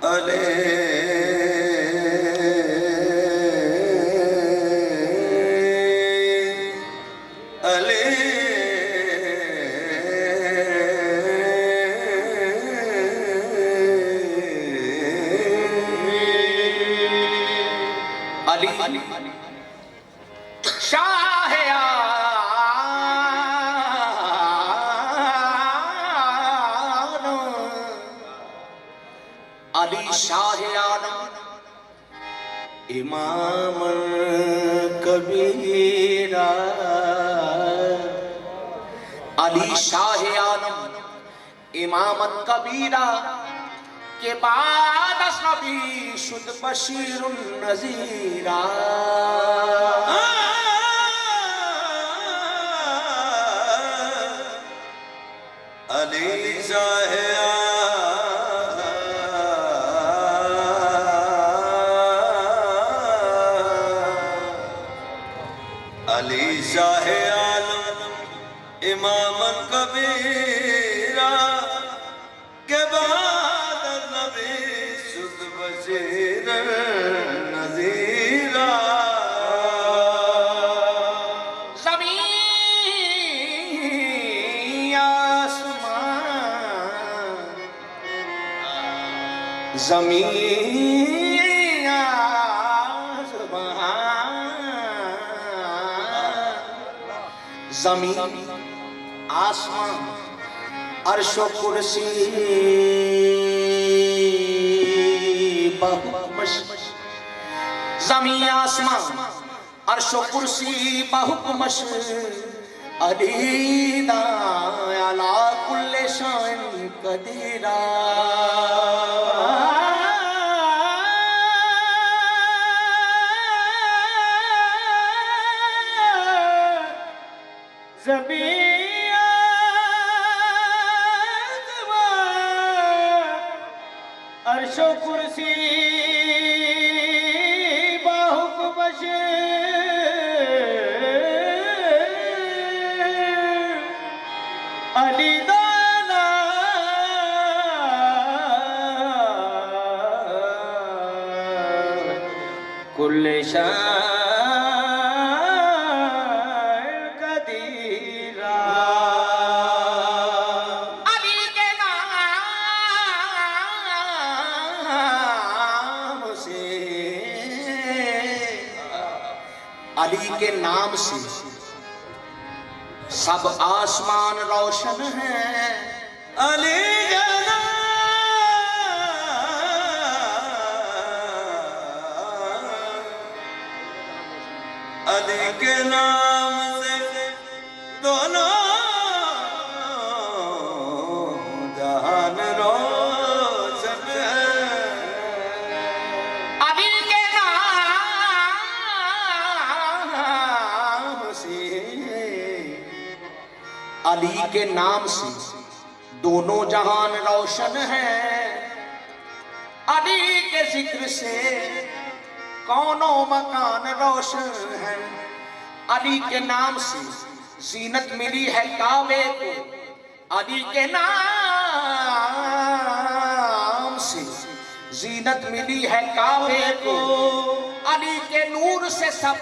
अले अले अली शाह अली शाह आलम इमाम कबीरा अली शाह आलम इमामत कबीरा के बाद नबी शुद्ध बशीरुन नज़ीरा अली शाह अली शाह आलम इमाम कबीरा के बाद नबी शुद्ध बशीर नज़ीरा ज़मीन आसमान ज़मीन आसमान ज़मीन आसमान अर्श व कुर्सी बहुमश ज़मीन आसमान अर्श व कुर्सी बहुमश अलीदा अला कुल्ले शाइन कदीरा अर्शो कुर्सी बाहुकबश अली दाना कुल्ले शाइन कदीरा अली के नाम से अली के नाम से सब आसमान रोशन है अली जाना अली के नाम से दोनों जहान रोशन है अली के नाम से अली के नाम से दोनों जहान रोशन है अली के जिक्र से कौनो मकान रोशन है अली के नाम से जीनत मिली है काबे को अली के नाम से जीनत मिली है काबे को अली के नूर से सब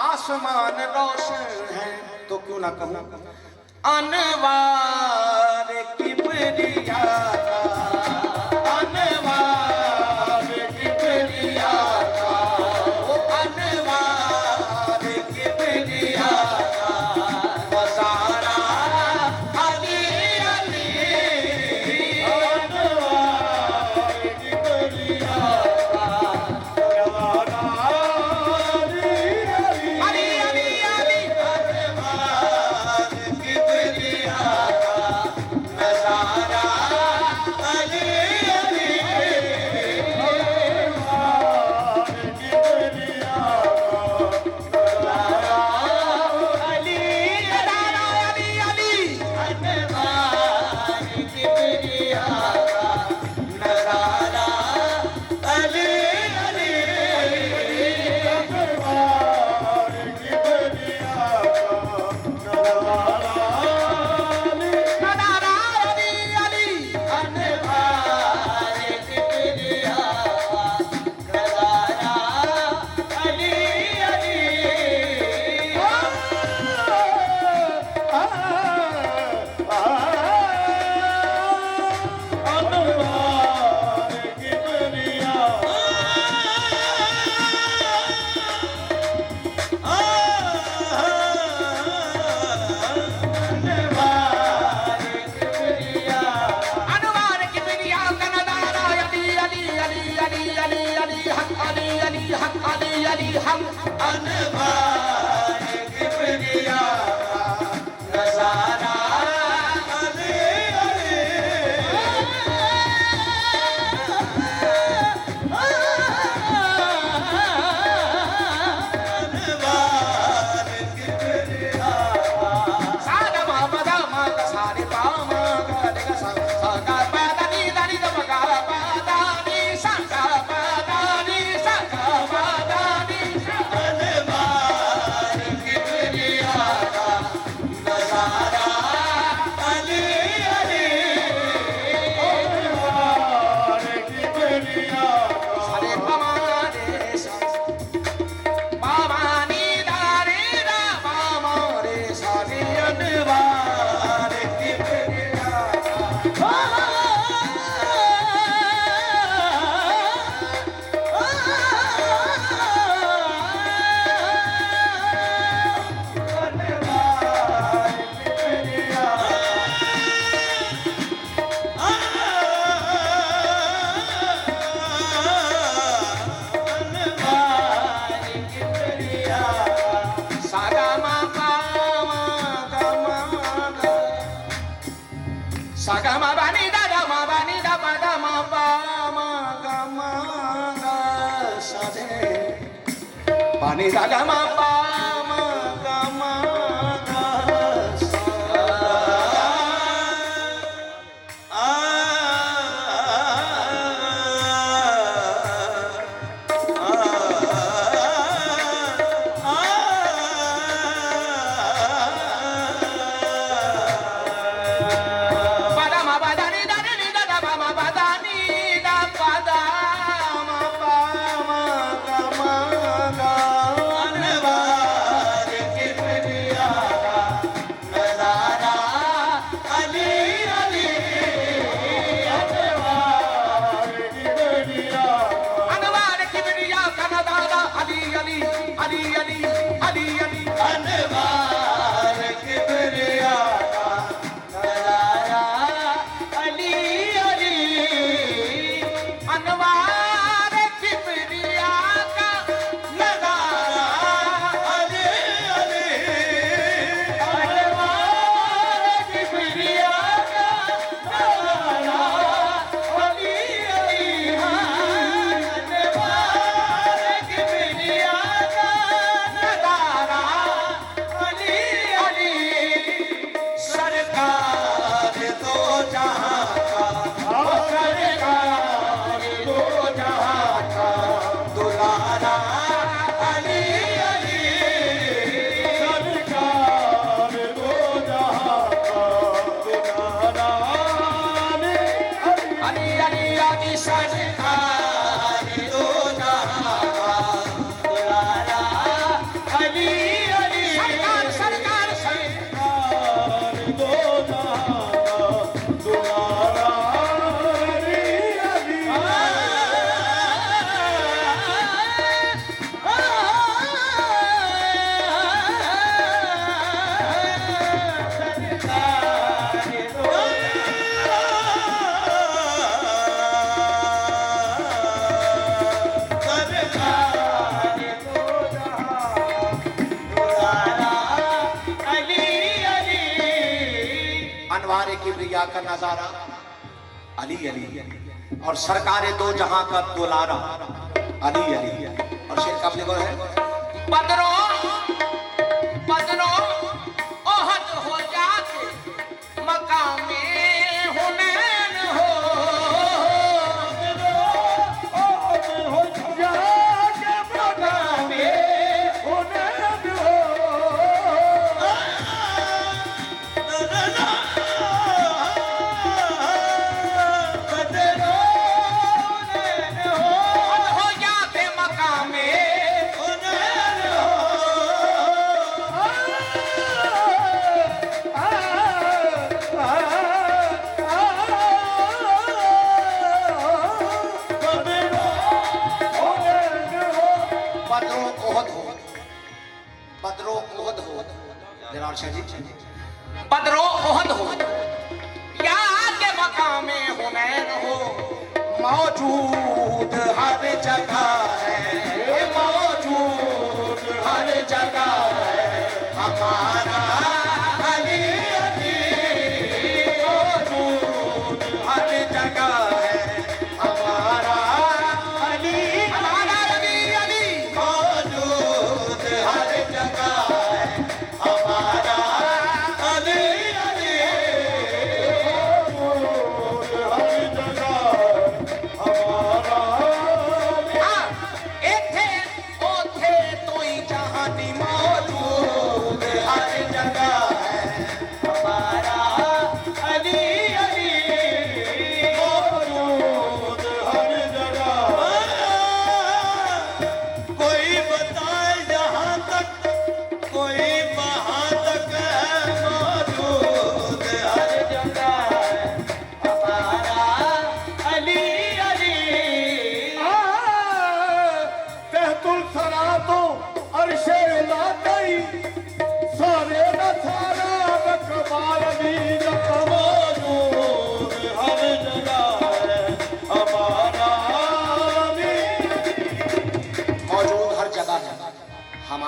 आसमान रोशन है तो क्यों ना कहूं अनवार किबरिया अनवार किबरिया वो अनवार किबरिया वज़ारा अली अली अनवार किबरिया वज़ारा अली अली अली अनवार किबरिया अली हम अनवार किबरिया का नजारा अली अली अनवार किबरिया सादा मा पदा मा गा सारे पा मा गा रे गा सा सा गा पा दा नी दा मा गा पा दा नी सा गा पा दा नी सा गा पा दा नी सा अनवार किबरिया का नजारा अली अली अनवार किबरिया सारे पा मा रे सा पा मा नी दा रे दा पा मा रे सा रे अनवार किबरिया सागा मा पा मा गा मा गा सागा मा बा नी दा मा बा नी दा पा दा मा पा मा गा मा गा सा रे पा नी दा गा मा पा मा गा मा गा सा पा दा मा पा दा नी दा नी दा दा पा मा पा दा नी दा पा दा मा पा मा गा मा गा अनवार किबरिया का नजारा अली अली अनवार किबरिया अनवार किबरिया का नजारा अली अली अली अली अली अली अनवार किबरिया का नजारा अली अली अनवार किबरिया का नजारा अली अली अनवार किबरिया का नजारा अली अली अनवार किबरिया का नजारा अली अली सरकार दो जहां का सरकार दो जहां का दुलारा अली अली सरकार दो जहां का दुलारा अली अली अली सरकार दो जहां का दुलारा अली अली सरकार सरकार सरकार दो जहां का दुलारा अली अली अनवार किबरिया का नजारा अली अली और सरकार दो जहां का दुलारा अली अली और शेर का अपने को है बदरो बदरो ओहद हो जाके मकामे हुनैन हो हो जाके मकामे बदरो ओहद हो बदरो ओहद हो जनाब शाह जी बदरो ओहद हो या के मकामे हुनैन हो मौजूद हर जगह है मौजूद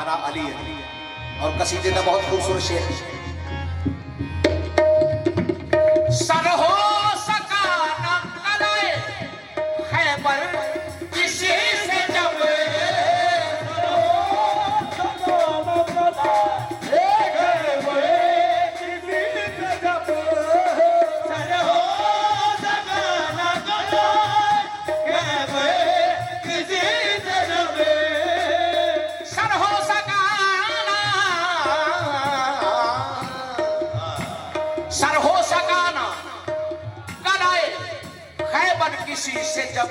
पुकारा अली अली। और कसीदे का बहुत खूबसूरत शेर है। सर हो सका न कराए खैबर किसी से जब, किसी से जब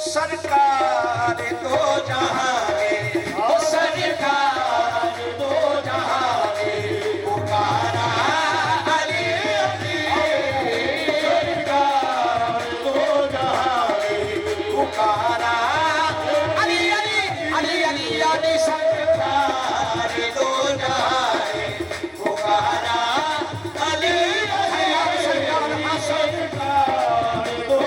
सरकार दो जहां में, ओ सरकार दो जहां में पुकारा अली अली, सरकार दो जहां में पुकारा अली अली अली अली अली, सरकार दो जहां में पुकारा अली अली, सरकार दो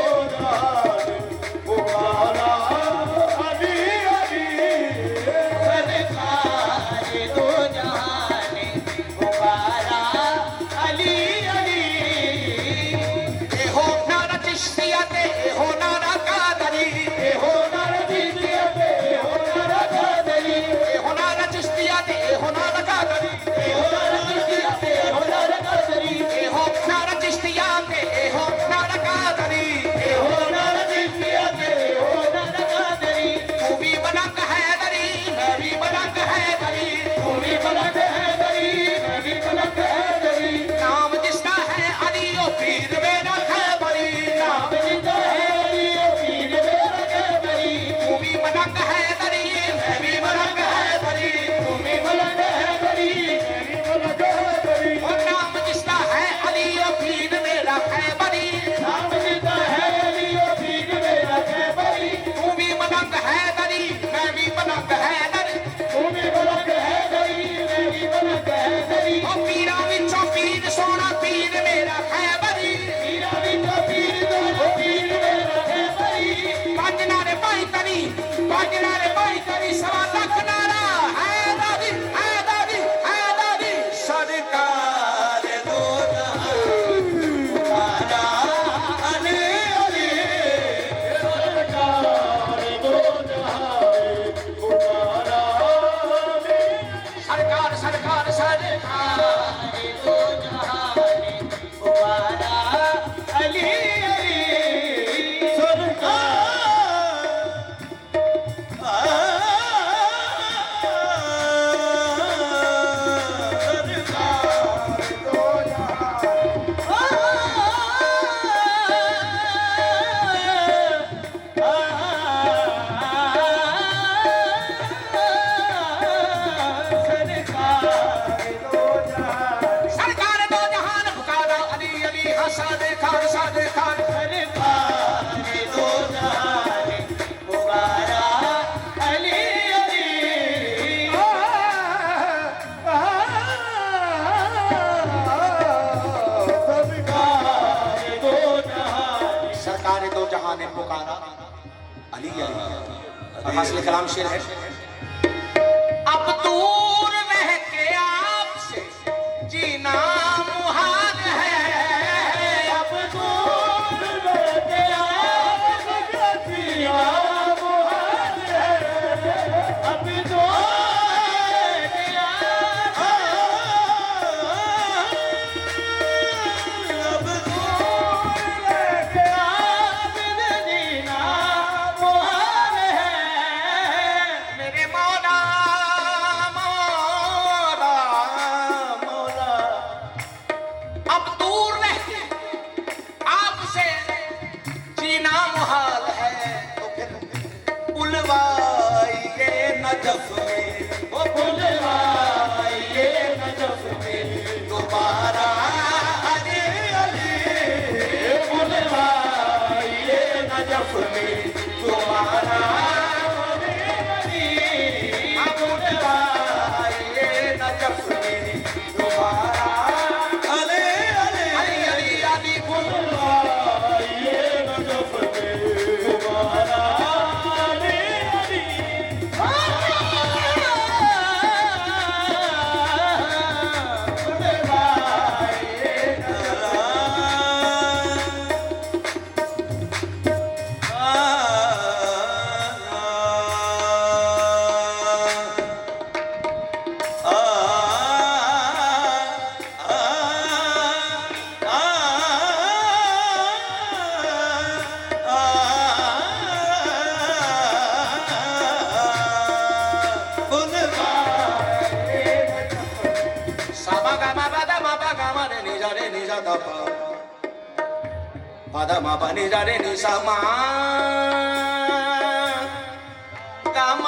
ने पुकारा अली अली। हासिल कलाम शेर है। अब दूर रह के आपसे जीना मुहाल है, अब दूर रह के आपसे जीना मुहाल है, अब दूर नजफ में, वो बुलवाइए नजफ में दोबारा अली अली, बुलवाइए नजफ में दोबारा अली अली, बुलवाइए नजफ में दोबारा अली अली अली अली, बुलवाइए नजफ में दोबारा अली अली। पद म पनि रे नि स म ग म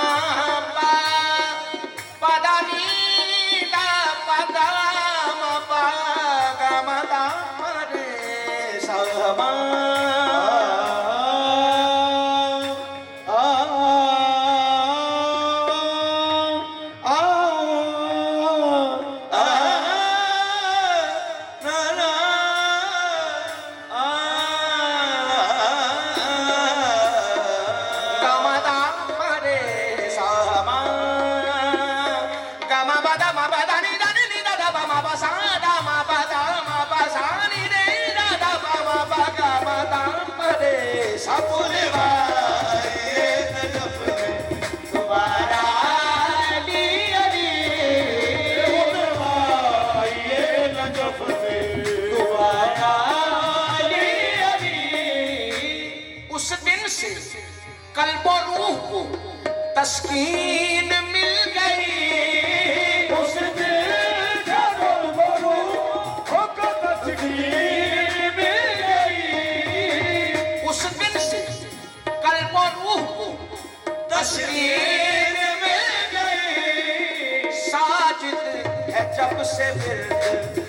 प पद नि द पद म प ग म द रे स म कल्बो रूह को तस्कीन मिल गई उस दिल का कल्बो रूह को तस्कीन मिल गई उस दिन से कल्बो रूह को तस्कीन मिल गई साजिद है जब से फिर